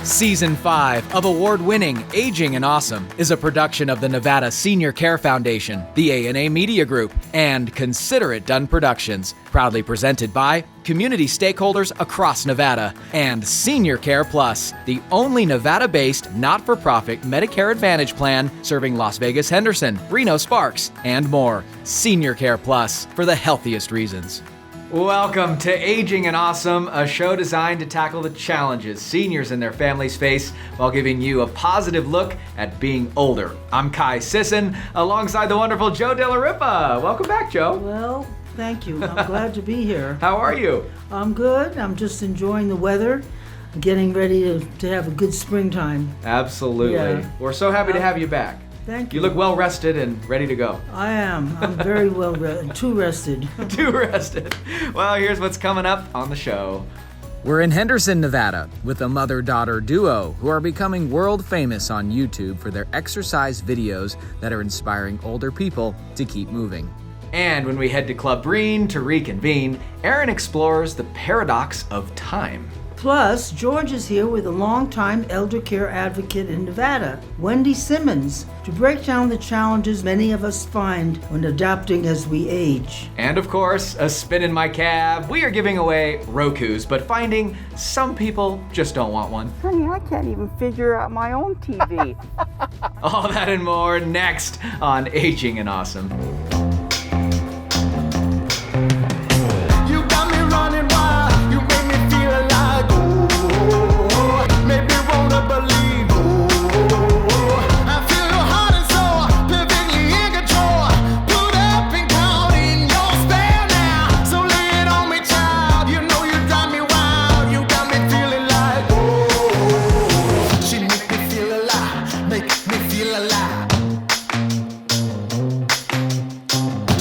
Season 5 of award-winning Aging and Awesome is a production of the Nevada Senior Care Foundation, the A&A Media Group, and Consider It Done Productions, proudly presented by community stakeholders across Nevada and Senior Care Plus, the only Nevada-based not-for-profit Medicare Advantage plan serving Las Vegas, Henderson, Reno, Sparks, and more. Senior Care Plus, for the healthiest reasons. Welcome to Aging and Awesome, a show designed to tackle the challenges seniors and their families face while giving you a positive look at being older. I'm Kai Sisson, alongside the wonderful Joe De La Ripa. Welcome back, Joe. Well, thank you. I'm glad to be here. How are you? I'm good. I'm just enjoying the weather, getting ready to have a good springtime. Absolutely. Yeah. We're so happy to have you back. Thank you. You look well rested and ready to go. I am. I'm very well too rested. Too rested. Well, here's what's coming up on the show. We're in Henderson, Nevada, with a mother-daughter duo who are becoming world famous on YouTube for their exercise videos that are inspiring older people to keep moving. And when we head to Club Breen to reconvene, Aaron explores the paradox of time. Plus, George is here with a longtime elder care advocate in Nevada, Wendy Simmons, to break down the challenges many of us find when adapting as we age. And of course, a spin in my cab. We are giving away Rokus, but finding some people just don't want one. Honey, I can't even figure out my own TV. All that and more next on Aging and Awesome. You got me running wild, you make me feel alive. Ooh, make me wanna believe. Ooh, I feel your heart and soul, perfectly in control. Put up and count in your spell now. So lay it on me, child. You know you drive me wild. You got me feeling like, ooh, she make me feel alive, make me feel alive.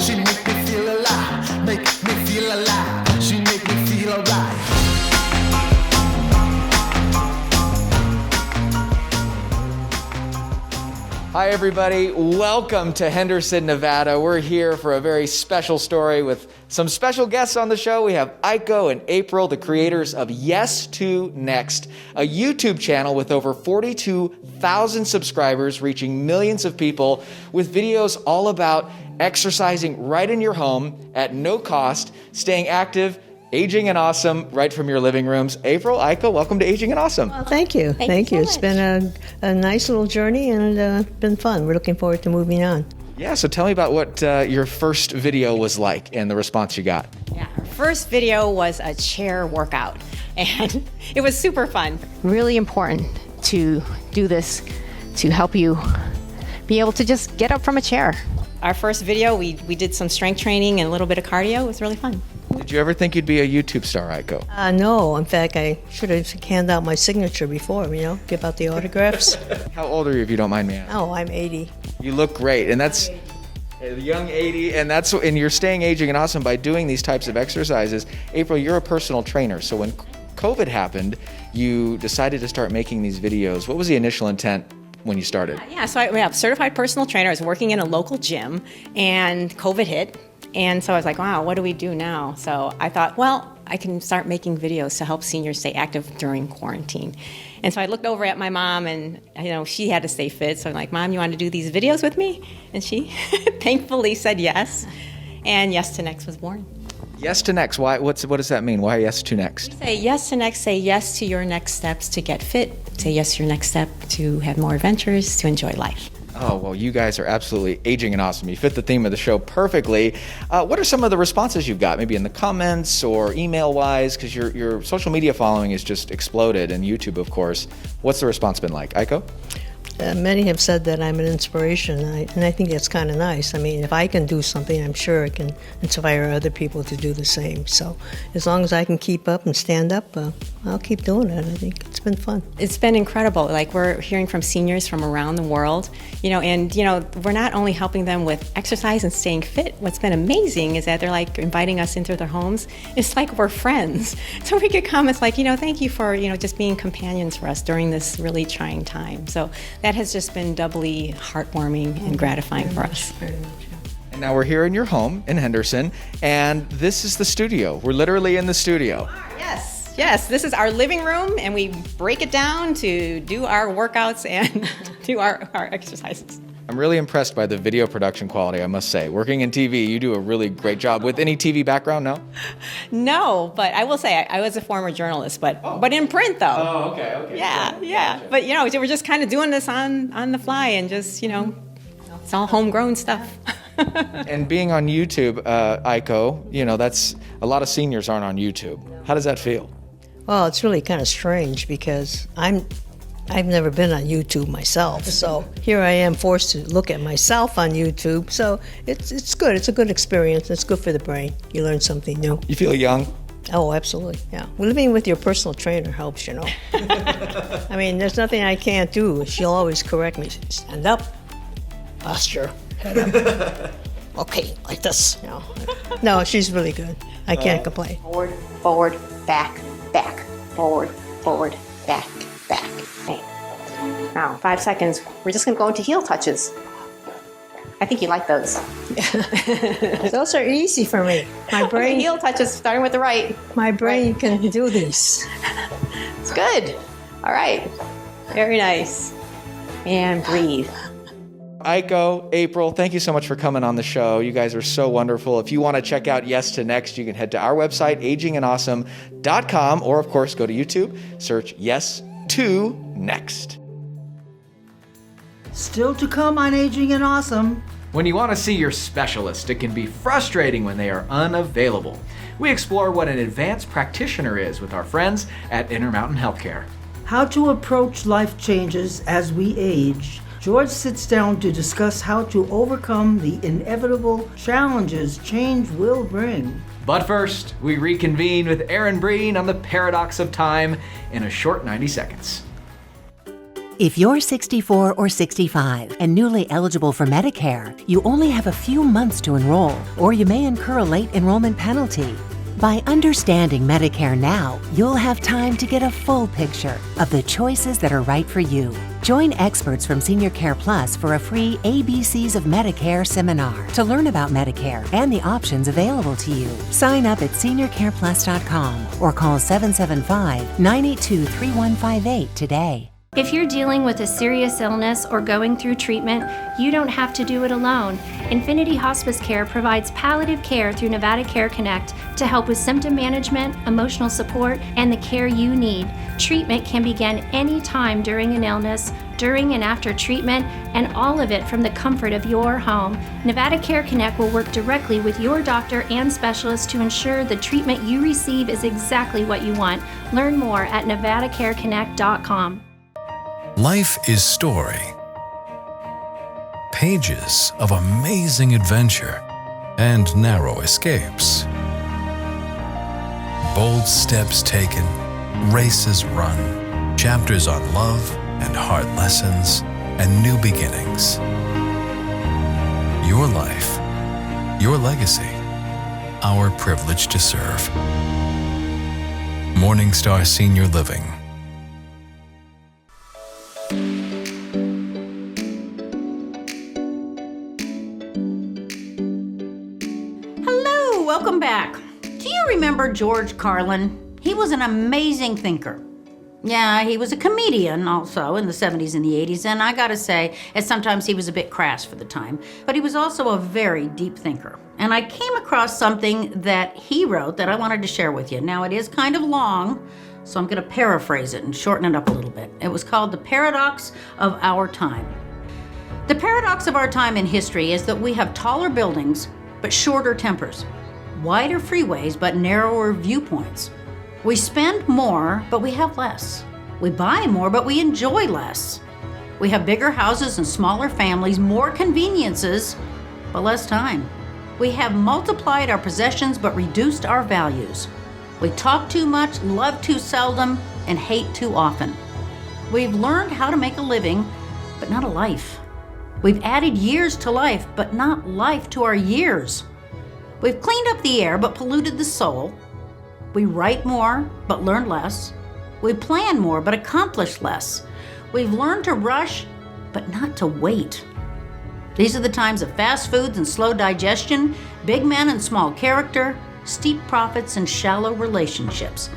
She make me feel alive, make me feel alive. She make me feel alright. Hi, everybody. Welcome to Henderson, Nevada. We're here for a very special story with some special guests on the show. We have Aiko and April, the creators of Yes to Next, a YouTube channel with over 42,000 subscribers, reaching millions of people with videos all about exercising right in your home at no cost, staying active, aging and awesome right from your living rooms. April, Aiko, welcome to Aging and Awesome. Well, thank you. Thank you so It's been a nice little journey and been fun. We're looking forward to moving on. Yeah, so tell me about what your first video was like and the response you got. Yeah, our first video was a chair workout, and it was super fun. Really important to do this to help you be able to just get up from a chair. Our first video, we did some strength training and a little bit of cardio. It was really fun. Did you ever think you'd be a YouTube star, Aiko? No, in fact, I should have handed out my signature before, give out the autographs. How old are you, if you don't mind me asking? Oh, I'm 80. You look great, and that's a young 80, and you're staying aging and awesome by doing these types of exercises. April, you're a personal trainer, so when COVID happened, you decided to start making these videos. What was the initial intent when you started? Yeah, so I have a certified personal trainer. I was working in a local gym, and COVID hit. And so I was like, wow, what do we do now? So I thought, well, I can start making videos to help seniors stay active during quarantine. And so I looked over at my mom, and she had to stay fit. So I'm like, Mom, you want to do these videos with me? And she thankfully said yes. And Yes to Next was born. Yes to Next. Why? What does that mean? Why Yes to Next? Say yes to next. Say yes to your next steps to get fit. Say yes to your next step to have more adventures, to enjoy life. Oh, well, you guys are absolutely aging and awesome. You fit the theme of the show perfectly. What are some of the responses you've got, maybe in the comments or email-wise? Because your social media following has just exploded, and YouTube, of course. What's the response been like? Aiko? Many have said that I'm an inspiration, and I think that's kind of nice. I mean, if I can do something, I'm sure it can inspire other people to do the same. So as long as I can keep up and stand up, I'll keep doing it. I think it's been fun. It's been incredible. Like, we're hearing from seniors from around the world, and we're not only helping them with exercise and staying fit. What's been amazing is that they're like inviting us into their homes. It's like we're friends. So we get comments like, thank you for, just being companions for us during this really trying time. So that has just been doubly heartwarming and gratifying for us. Very much, yeah. And now we're here in your home in Henderson, and this is the studio. We're literally in the studio. Yes. Yes, this is our living room, and we break it down to do our workouts and do our exercises. I'm really impressed by the video production quality, I must say. Working in TV, you do a really great job. With any TV background, no? No, but I will say I was a former journalist, but in print though. Oh, okay. Yeah. Gotcha. But we're just kind of doing this on the fly and just it's all homegrown stuff. And being on YouTube, Aiko, that's a lot of seniors aren't on YouTube. How does that feel? Well, it's really kind of strange because I've never been on YouTube myself, so here I am forced to look at myself on YouTube. So it's good. It's a good experience. It's good for the brain. You learn something new. You feel young? Oh, absolutely. Yeah. Well, living with your personal trainer helps, I mean, there's nothing I can't do. She'll always correct me. Stand up, posture, head up. Okay, like this. No, she's really good. I can't complain. Forward, back, forward, back. Okay. Now, 5 seconds. We're just going to go into heel touches. I think you like those. Those are easy for me. My brain, heel touches, starting with the right. My brain can do these. It's good. All right. Very nice. And breathe. Aiko, April, thank you so much for coming on the show. You guys are so wonderful. If you want to check out Yes to Next, you can head to our website, agingandawesome.com, or of course, go to YouTube, search Yes to Next. Still to come on Aging and Awesome. When you want to see your specialist, it can be frustrating when they are unavailable. We explore what an advanced practitioner is with our friends at Intermountain Healthcare. How to approach life changes as we age. George sits down to discuss how to overcome the inevitable challenges change will bring. But first, we reconvene with Aaron Breen on the paradox of time in a short 90 seconds. If you're 64 or 65 and newly eligible for Medicare, you only have a few months to enroll, or you may incur a late enrollment penalty. By understanding Medicare now, you'll have time to get a full picture of the choices that are right for you. Join experts from Senior Care Plus for a free ABCs of Medicare seminar to learn about Medicare and the options available to you. Sign up at seniorcareplus.com or call 775-982-3158 today. If you're dealing with a serious illness or going through treatment, you don't have to do it alone. Infinity Hospice Care provides palliative care through Nevada Care Connect to help with symptom management, emotional support, and the care you need. Treatment can begin any time during an illness, during and after treatment, and all of it from the comfort of your home. Nevada Care Connect will work directly with your doctor and specialist to ensure the treatment you receive is exactly what you want. Learn more at nevadacareconnect.com. Life is story. Pages of amazing adventure and narrow escapes. Bold steps taken, races run, chapters on love and hard lessons and new beginnings. Your life, your legacy, our privilege to serve. Morningstar Senior Living. Welcome back. Do you remember George Carlin? He was an amazing thinker. Yeah, he was a comedian also in the 70s and the 80s, and I gotta say, sometimes he was a bit crass for the time, but he was also a very deep thinker. And I came across something that he wrote that I wanted to share with you. Now, it is kind of long, so I'm gonna paraphrase it and shorten it up a little bit. It was called The Paradox of Our Time. The paradox of our time in history is that we have taller buildings, but shorter tempers. Wider freeways, but narrower viewpoints. We spend more, but we have less. We buy more, but we enjoy less. We have bigger houses and smaller families, more conveniences, but less time. We have multiplied our possessions, but reduced our values. We talk too much, love too seldom, and hate too often. We've learned how to make a living, but not a life. We've added years to life, but not life to our years. We've cleaned up the air, but polluted the soul. We write more, but learn less. We plan more, but accomplish less. We've learned to rush, but not to wait. These are the times of fast foods and slow digestion, big men and small character, steep profits and shallow relationships.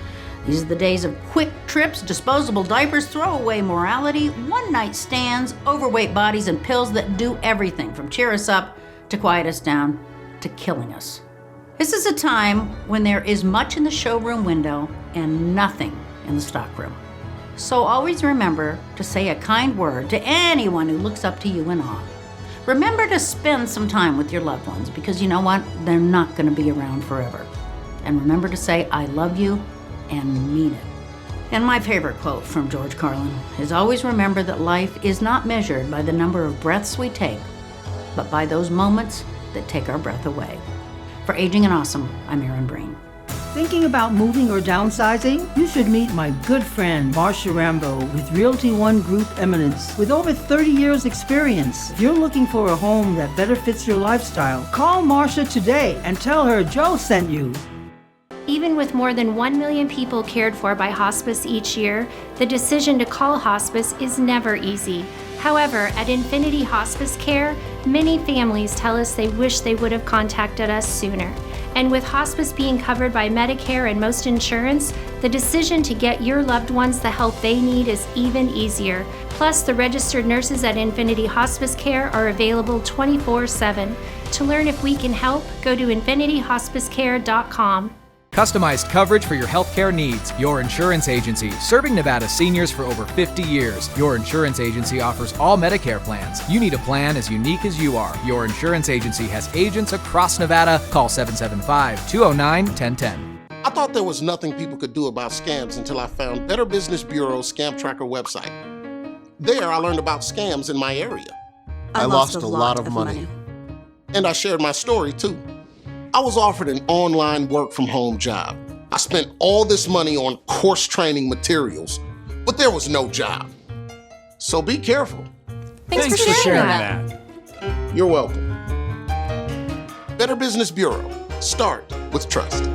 These are the days of quick trips, disposable diapers, throwaway morality, one-night stands, overweight bodies, and pills that do everything from cheer us up to quiet us down to killing us. This is a time when there is much in the showroom window and nothing in the stockroom. So always remember to say a kind word to anyone who looks up to you in awe. Remember to spend some time with your loved ones, because you know what? They're not going to be around forever. And remember to say, I love you, and mean it. And my favorite quote from George Carlin is, always remember that life is not measured by the number of breaths we take, but by those moments that take our breath away. For Aging and Awesome, I'm Erin Breen. Thinking about moving or downsizing? You should meet my good friend, Marcia Rambo, with Realty One Group Eminence. With over 30 years experience, if you're looking for a home that better fits your lifestyle, call Marcia today and tell her Joe sent you. Even with more than 1 million people cared for by hospice each year, the decision to call hospice is never easy. However, at Infinity Hospice Care, many families tell us they wish they would have contacted us sooner. And with hospice being covered by Medicare and most insurance, the decision to get your loved ones the help they need is even easier. Plus, the registered nurses at Infinity Hospice Care are available 24/7. To learn if we can help, go to infinityhospicecare.com. Customized coverage for your healthcare needs. Your Insurance Agency, serving Nevada seniors for over 50 years. Your Insurance Agency offers all Medicare plans. You need a plan as unique as you are. Your Insurance Agency has agents across Nevada. Call 775-209-1010. I thought there was nothing people could do about scams until I found Better Business Bureau's Scam Tracker website. There, I learned about scams in my area. I lost a lot of money. And I shared my story, too. I was offered an online work-from-home job. I spent all this money on course training materials, but there was no job. So be careful. Thanks for sharing that. You're welcome. Better Business Bureau. Start with trust.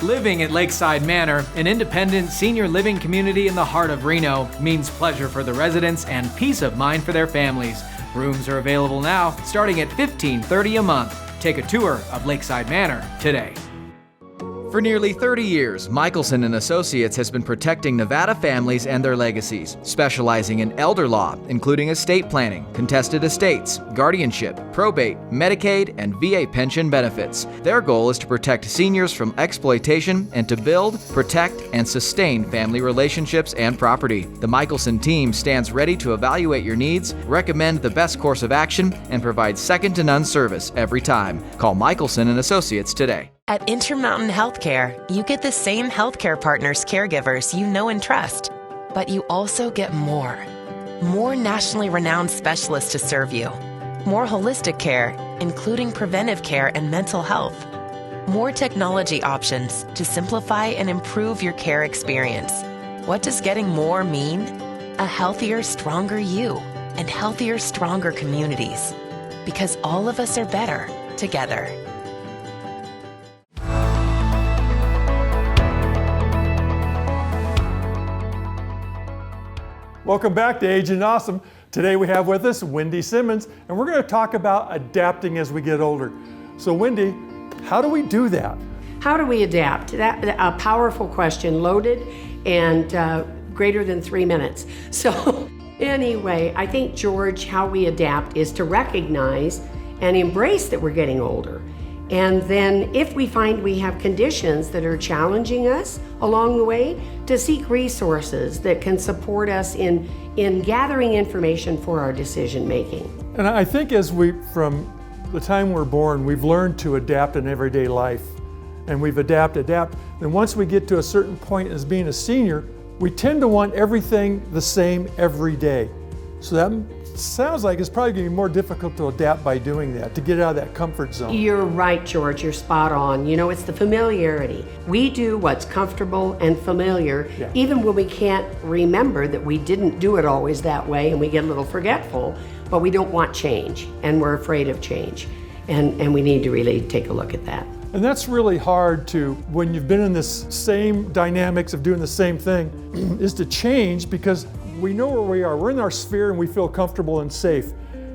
Living at Lakeside Manor, an independent senior living community in the heart of Reno, means pleasure for the residents and peace of mind for their families. Rooms are available now, starting at $15.30 a month. Take a tour of Lakeside Manor today. For nearly 30 years, Michelson & Associates has been protecting Nevada families and their legacies, specializing in elder law, including estate planning, contested estates, guardianship, probate, Medicaid, and VA pension benefits. Their goal is to protect seniors from exploitation and to build, protect, and sustain family relationships and property. The Michelson team stands ready to evaluate your needs, recommend the best course of action, and provide second-to-none service every time. Call Michelson & Associates today. At Intermountain Healthcare, you get the same healthcare partners, caregivers you know and trust, but you also get more. More nationally renowned specialists to serve you. More holistic care, including preventive care and mental health. More technology options to simplify and improve your care experience. What does getting more mean? A healthier, stronger you and healthier, stronger communities. Because all of us are better together. Welcome back to Aging and Awesome. Today we have with us Wendy Simmons, and we're going to talk about adapting as we get older. So Wendy, how do we do that? How do we adapt? That a powerful question, loaded and greater than 3 minutes. So anyway, I think, George, how we adapt is to recognize and embrace that we're getting older. And then if we find we have conditions that are challenging us along the way, to seek resources that can support us in gathering information for our decision making. And I think from the time we're born, we've learned to adapt in everyday life. And we've adapt. Then once we get to a certain point as being a senior, we tend to want everything the same every day. So that sounds like it's probably going to be more difficult to adapt by doing that, to get out of that comfort zone. You're right, George, you're spot on. You know, it's the familiarity. We do what's comfortable and familiar, even when we can't remember that we didn't do it always that way, and we get a little forgetful, but we don't want change, and we're afraid of change. And we need to really take a look at that. And that's really hard to, when you've been in this same dynamics of doing the same thing, is to change, because we know where we are. We're in our sphere and we feel comfortable and safe.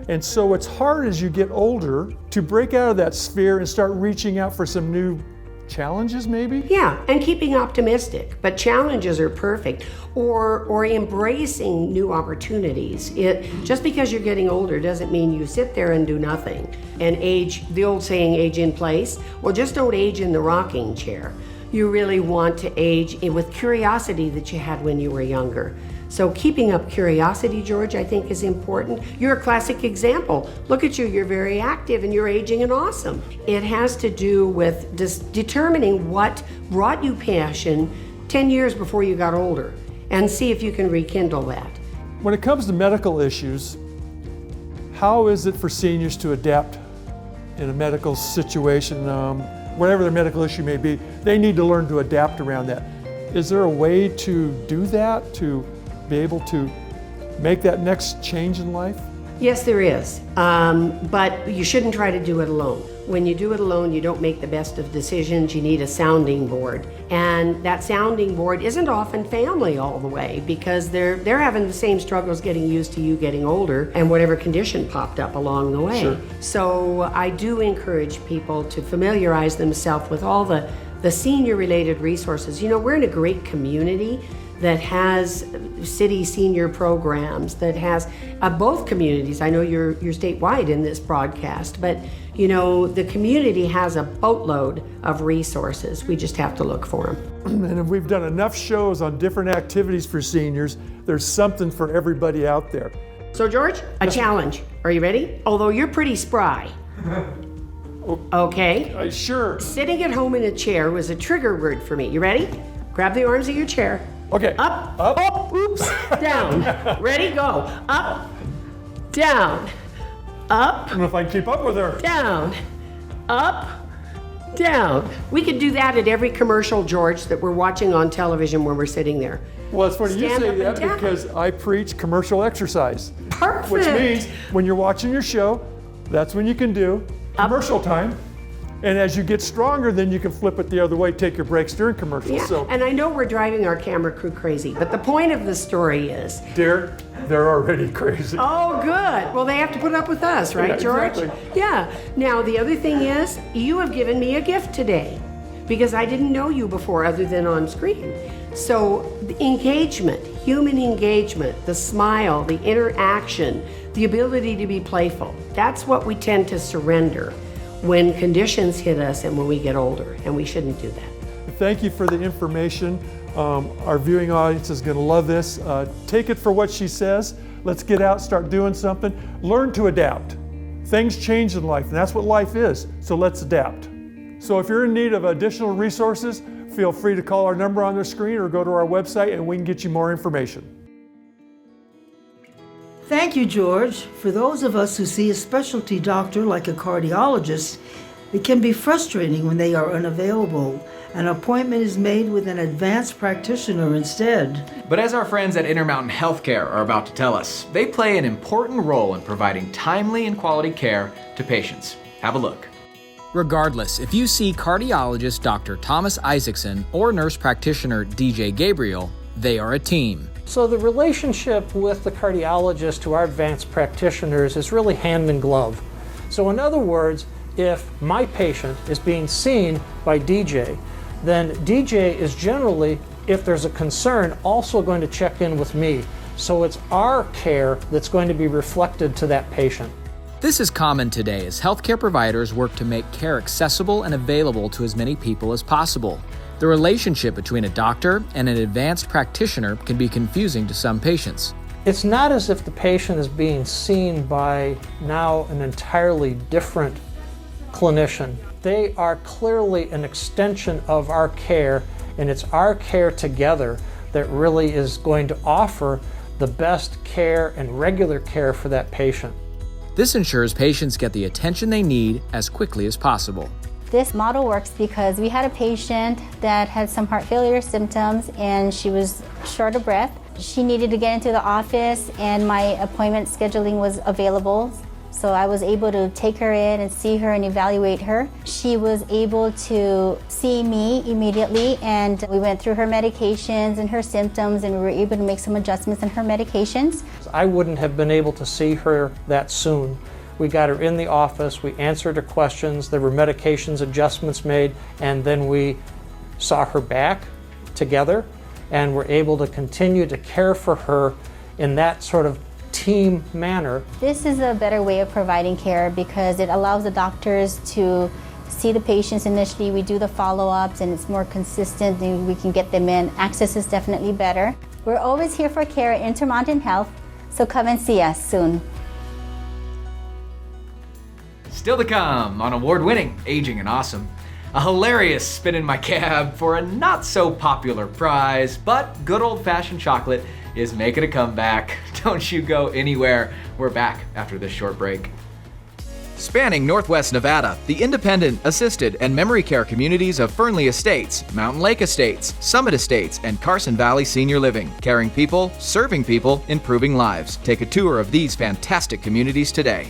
And so it's hard as you get older to break out of that sphere and start reaching out for some new challenges maybe? Yeah, and keeping optimistic, but challenges are perfect. Or embracing new opportunities. Just because you're getting older doesn't mean you sit there and do nothing and age, the old saying, age in place. Well, just don't age in the rocking chair. You really want to age with curiosity that you had when you were younger. So keeping up curiosity, George, I think is important. You're a classic example. Look at you, you're very active and you're aging and awesome. It has to do with determining what brought you passion 10 years before you got older and see if you can rekindle that. When it comes to medical issues, how is it for seniors to adapt in a medical situation, whatever their medical issue may be? They need to learn to adapt around that. Is there a way to do that, to be able to make that next change in life? Yes, there is, but you shouldn't try to do it alone. When you do it alone, you don't make the best of decisions. You need a sounding board, and that sounding board isn't often family all the way because they're having the same struggles getting used to you getting older and whatever condition popped up along the way. Sure. So I do encourage people to familiarize themselves with all the senior-related resources. You know, we're in a great community that has city senior programs, that has both communities. I know you're statewide in this broadcast, but you know, the community has a boatload of resources. We just have to look for them. And if we've done enough shows on different activities for seniors, there's something for everybody out there. So George, a challenge. Are you ready? Although you're pretty spry. Okay? Sure. Sitting at home in a chair was a trigger word for me. You ready? Grab the arms of your chair. Okay. Up, oops, down. Ready, go. Up, down, up. I don't know if I can keep up with her. Down, up, down. We could do that at every commercial, George, that we're watching on television when we're sitting there. Well, it's funny you Stand say up that and down. because I preach commercial exercise. Perfect. Which means when you're watching your show, that's when you can do commercial time. And as you get stronger, then you can flip it the other way, take your breaks during commercials. Yeah, So, and I know we're driving our camera crew crazy, but the point of the story is... dear, they're already crazy. Oh, good. Well, they have to put up with us, right, Yeah, George? exactly. Yeah. Now, the other thing is, you have given me a gift today because I didn't know you before other than on screen. So, the engagement, human engagement, the smile, the interaction, the ability to be playful, that's what we tend to surrender when conditions hit us and when we get older, and we shouldn't do that. Thank you for the information. Our viewing audience is going to love this. Take it for what she says. Let's get out, start doing something. Learn to adapt. Things change in life, and that's what life is, so let's adapt. So if you're in need of additional resources, feel free to call our number on the screen or go to our website and we can get you more information. Thank you, George. For those of us who see a specialty doctor like a cardiologist, it can be frustrating when they are unavailable. An appointment is made with an advanced practitioner instead. But as our friends at Intermountain Healthcare are about to tell us, they play an important role in providing timely and quality care to patients. Have a look. Regardless, if you see cardiologist Dr. Thomas Isaacson or nurse practitioner DJ Gabriel, they are a team. So the relationship with the cardiologist to our advanced practitioners is really hand in glove. So in other words, if my patient is being seen by DJ, then DJ is generally, if there's a concern, also going to check in with me. So it's our care that's going to be reflected to that patient. This is common today as healthcare providers work to make care accessible and available to as many people as possible. The relationship between a doctor and an advanced practitioner can be confusing to some patients. It's not as if the patient is being seen by now an entirely different clinician. They are clearly an extension of our care, and it's our care together that really is going to offer the best care and regular care for that patient. This ensures patients get the attention they need as quickly as possible. This model works because we had a patient that had some heart failure symptoms and she was short of breath. She needed to get into the office and my appointment scheduling was available. So I was able to take her in and see her and evaluate her. She was able to see me immediately and we went through her medications and her symptoms and we were able to make some adjustments in her medications. I wouldn't have been able to see her that soon We got her in the office, we answered her questions, there were medications adjustments made, and then we saw her back together and were able to continue to care for her in that sort of team manner. This is a better way of providing care because it allows the doctors to see the patients initially. We do the follow-ups and it's more consistent and we can get them in. Access is definitely better. We're always here for care at Intermountain Health, so come and see us soon. Still to come on award-winning Aging and Awesome. A hilarious spin in my cab for a not-so-popular prize, but good old-fashioned chocolate is making a comeback. Don't you go anywhere. We're back after this short break. Spanning Northwest Nevada, the independent, assisted, and memory care communities of Fernley Estates, Mountain Lake Estates, Summit Estates, and Carson Valley Senior Living. Caring people, serving people, improving lives. Take a tour of these fantastic communities today.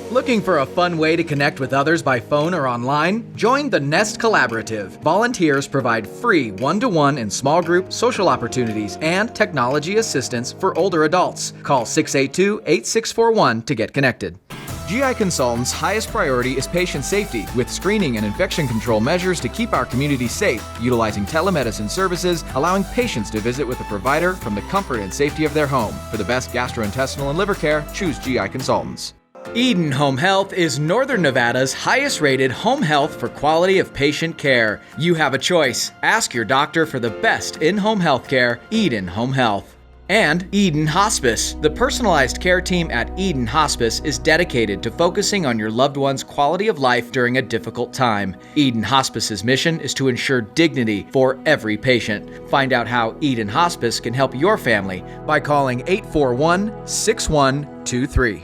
Looking for a fun way to connect with others by phone or online? Join the Nest Collaborative. Volunteers provide free one-to-one and small group social opportunities and technology assistance for older adults. Call 682-8641 to get connected. GI Consultants' highest priority is patient safety, with screening and infection control measures to keep our community safe, utilizing telemedicine services, allowing patients to visit with a provider from the comfort and safety of their home. For the best gastrointestinal and liver care, choose GI Consultants. Eden Home Health is Northern Nevada's highest-rated home health for quality of patient care. You have a choice. Ask your doctor for the best in-home health care, Eden Home Health. And Eden Hospice. The personalized care team at Eden Hospice is dedicated to focusing on your loved one's quality of life during a difficult time. Eden Hospice's mission is to ensure dignity for every patient. Find out how Eden Hospice can help your family by calling 841-6123.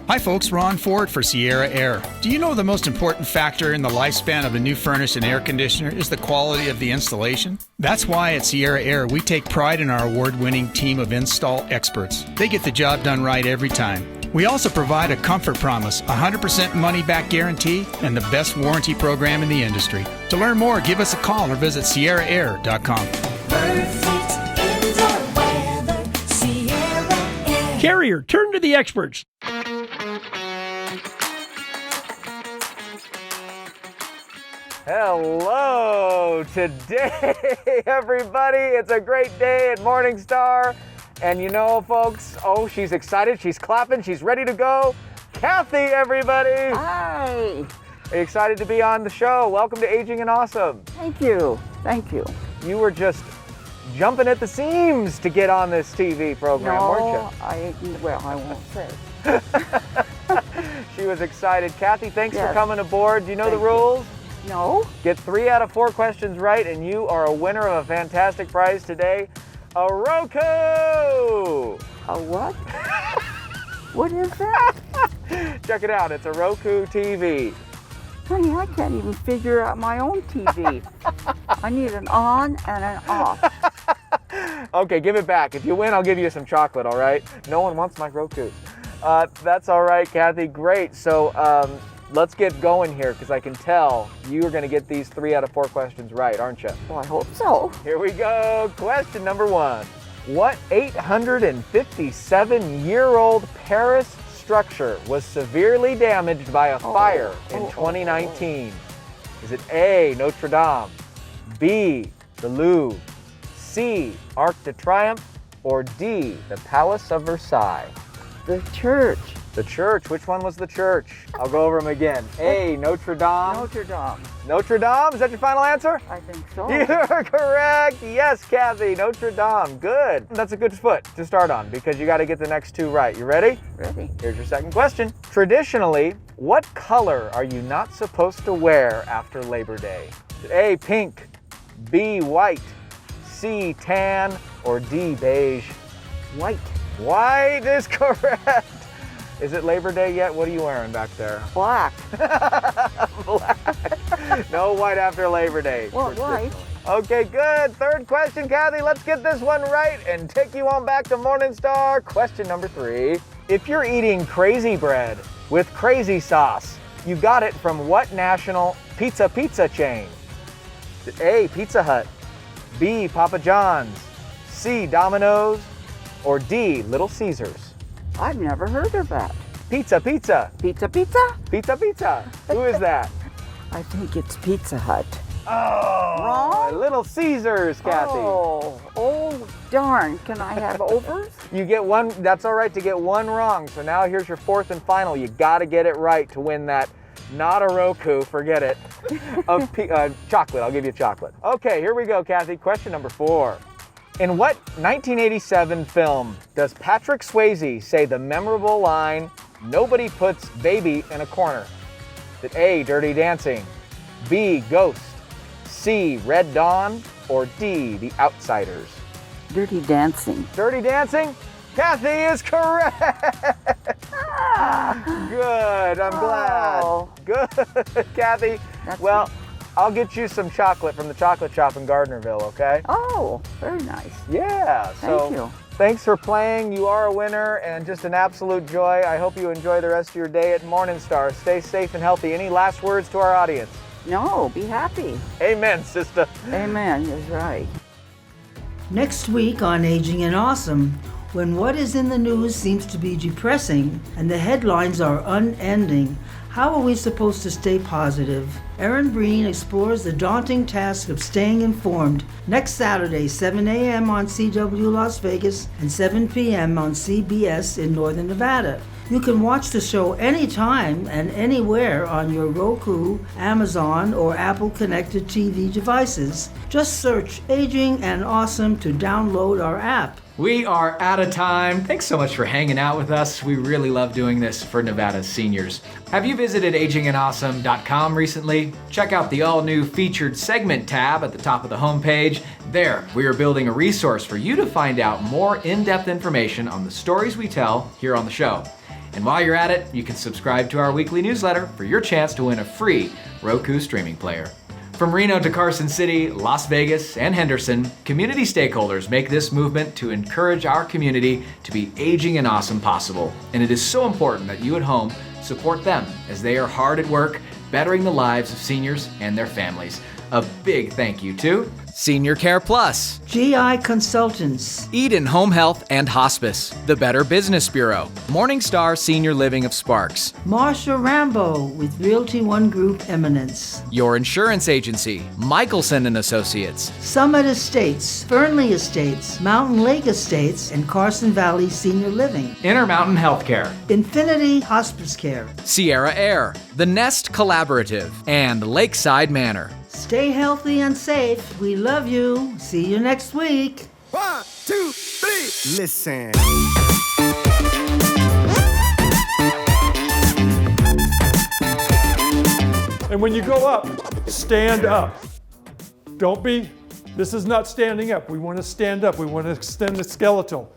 Hi folks, Ron Ford for Sierra Air. Do you know the most important factor in the lifespan of a new furnace and air conditioner is the quality of the installation? That's why at Sierra Air we take pride in our award-winning team of install experts. They get the job done right every time. We also provide a comfort promise, 100% money-back guarantee, and the best warranty program in the industry. To learn more, give us a call or visit sierraair.com. Perfect indoor weather, Sierra Air. Carrier, turn to the experts. Hello today, everybody. It's a great day at Morningstar. And you know, folks, oh, she's excited. She's clapping. She's ready to go. Kathy, everybody. Hi. Are you excited to be on the show? Welcome to Aging and Awesome. Thank you. Thank you. You were just jumping at the seams to get on this TV program, weren't you? I won't say. She was excited. Kathy, thanks Yes. for coming aboard. Do you know the rules? No. Get 3 out of 4 questions right, and you are a winner of a fantastic prize today, a Roku! A what? What is that? Check it out. It's a Roku TV. Honey, I can't even figure out my own TV. I need an on and an off. Okay, give it back. If you win, I'll give you some chocolate, all right? No one wants my Roku. That's all right, Kathy. Great. So let's get going here, because I can tell you are going to get these 3 out of 4 questions right, aren't you? Well, I hope so. Here we go. Question number 1. What 857-year-old Paris structure was severely damaged by a fire in 2019? Is it A, Notre Dame, B, the Louvre, C, Arc de Triomphe, or D, the Palace of Versailles? The church. The church. Which one was the church? I'll go over them again. A, Notre Dame. Notre Dame. Notre Dame? Is that your final answer? I think so. You're correct. Yes, Kathy. Notre Dame. Good. That's a good foot to start on, because you got to get the next 2 right. You ready? Ready. Here's your second question. Traditionally, what color are you not supposed to wear after Labor Day? A, pink, B, white, C, tan, or D, beige? White. White is correct. Is it Labor Day yet? What are you wearing back there? Black. Black. No white after Labor Day. Well, white. Okay, good. Third question, Kathy. Let's get this one right and take you on back to Morningstar. Question number 3. If you're eating crazy bread with crazy sauce, you got it from what national pizza chain? A, Pizza Hut, B, Papa John's, C, Domino's, or D, Little Caesars? I've never heard of that. Pizza, pizza. Pizza, pizza? Pizza, pizza. Who is that? I think it's Pizza Hut. Oh, Wrong? Little Caesars, Kathy. Oh, darn. Can I have overs? You get one, that's all right to get one wrong. So now here's your fourth and final. You gotta get it right to win that, not a Roku, forget it, of chocolate. I'll give you chocolate. Okay, here we go, Kathy. Question number 4. In what 1987 film does Patrick Swayze say the memorable line, "Nobody puts baby in a corner"? Is it A, Dirty Dancing, B, Ghost, C, Red Dawn, or D, The Outsiders? Dirty Dancing. Dirty Dancing? Kathy is correct! Good, I'm glad. Good, Kathy. Well, I'll get you some chocolate from the chocolate shop in Gardnerville, okay? Oh, very nice. Yeah, Thank you. Thanks for playing. You are a winner and just an absolute joy. I hope you enjoy the rest of your day at Morningstar. Stay safe and healthy. Any last words to our audience? No, be happy. Amen, sister. Amen, is right. Next week on Aging and Awesome, when what is in the news seems to be depressing and the headlines are unending, how are we supposed to stay positive? Erin Breen explores the daunting task of staying informed next Saturday, 7 a.m. on CW Las Vegas and 7 p.m. on CBS in Northern Nevada. You can watch the show anytime and anywhere on your Roku, Amazon, or Apple connected TV devices. Just search Aging and Awesome to download our app. We are out of time. Thanks so much for hanging out with us. We really love doing this for Nevada's seniors. Have you visited agingandawesome.com recently? Check out the all-new featured segment tab at the top of the homepage. There, we are building a resource for you to find out more in-depth information on the stories we tell here on the show. And while you're at it, you can subscribe to our weekly newsletter for your chance to win a free Roku streaming player. From Reno to Carson City, Las Vegas, and Henderson, community stakeholders make this movement to encourage our community to be aging and awesome possible. And it is so important that you at home support them as they are hard at work, bettering the lives of seniors and their families. A big thank you to Senior Care Plus, GI Consultants, Eden Home Health and Hospice, the Better Business Bureau, Morningstar Senior Living of Sparks, Marsha Rambo with Realty One Group Eminence, Your Insurance Agency, Michelson and Associates, Summit Estates, Fernley Estates, Mountain Lake Estates, and Carson Valley Senior Living, Intermountain Healthcare, Infinity Hospice Care, Sierra Air, The Nest Collaborative, and Lakeside Manor. Stay healthy and safe. We love you. See you next week. 1, 2, 3. Listen. And when you go up, stand up. Don't be, this is not standing up. We want to stand up. We want to extend the skeletal.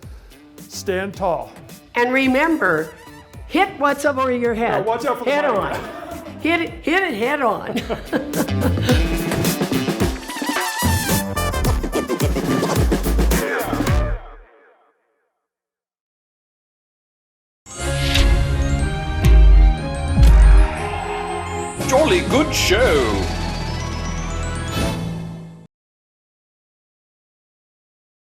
Stand tall. And remember, hit what's over your head. Yeah, watch out for the head mic. on. Hit it head on. Jolly good show.